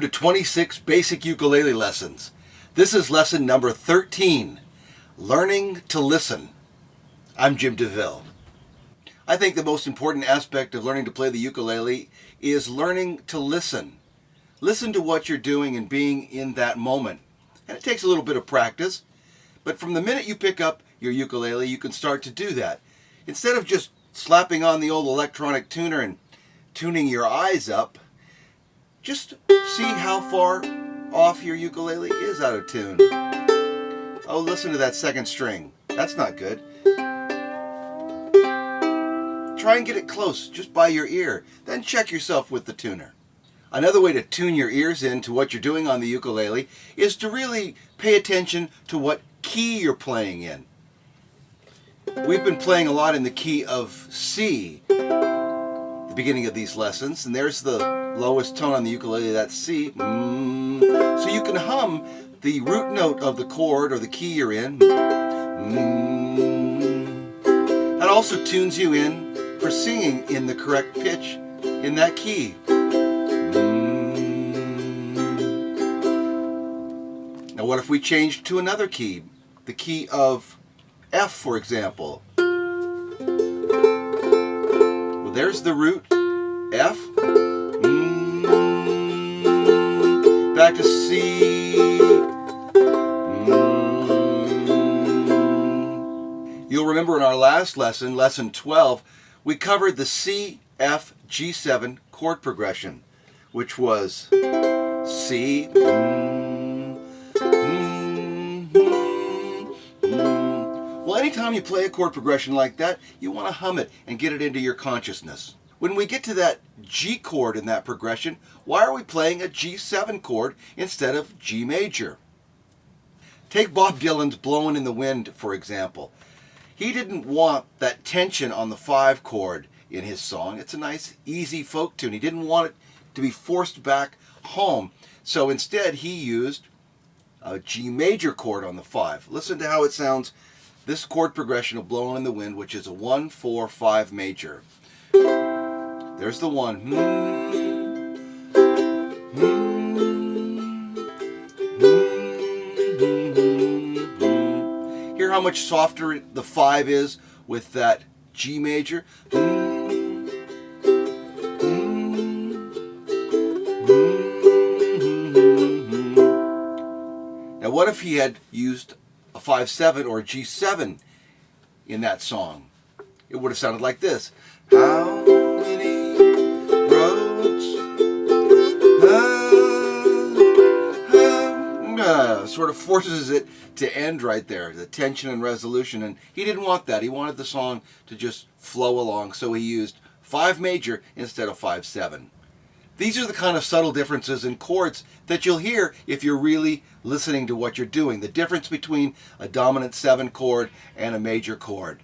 Welcome to 26 Basic Ukulele Lessons. This is lesson number 13, Learning to Listen. I'm Jim DeVille. I think the most important aspect of learning to play the ukulele is learning to listen. Listen to what you're doing and being in that moment. And it takes a little bit of practice, but from the minute you pick up your ukulele, you can start to do that. Instead of just slapping on the old electronic tuner and tuning your eyes up, just see how far off your ukulele is out of tune. Oh, listen to that second string. That's not good. Try and get it close, just by your ear. Then check yourself with the tuner. Another way to tune your ears in to what you're doing on the ukulele is to really pay attention to what key you're playing in. We've been playing a lot in the key of C at the beginning of these lessons, and there's the lowest tone on the ukulele, that's C. So you can hum the root note of the chord or the key you're in. That also tunes you in for singing in the correct pitch in that key. Now what if we changed to another key? The key of F, for example. Well, there's the root, F. Back to C. You'll remember in our last lesson, lesson 12, we covered the C, F, G7 chord progression, which was C. Well, anytime you play a chord progression like that, you want to hum it and get it into your consciousness. When we get to that G chord in that progression, why are we playing a G7 chord instead of G major? Take Bob Dylan's Blowin' in the Wind, for example. He didn't want that tension on the 5 chord in his song. It's a nice, easy folk tune. He didn't want it to be forced back home. So instead, he used a G major chord on the 5. Listen to how it sounds, this chord progression of Blowin' in the Wind, which is a 1-4-5 major. There's the 1. Hear how much softer the 5 is with that G major. Now what if he had used a 5-7 or a G7 in that song? It would have sounded like this. How many roads sort of forces it to end right there, the tension and resolution, and he didn't want that. He wanted the song to just flow along, so he used 5 major instead of 5-7. These are the kind of subtle differences in chords that you'll hear if you're really listening to what you're doing, the difference between a dominant 7 chord and a major chord.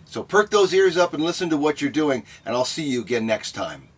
So perk those ears up and listen to what you're doing, and I'll see you again next time.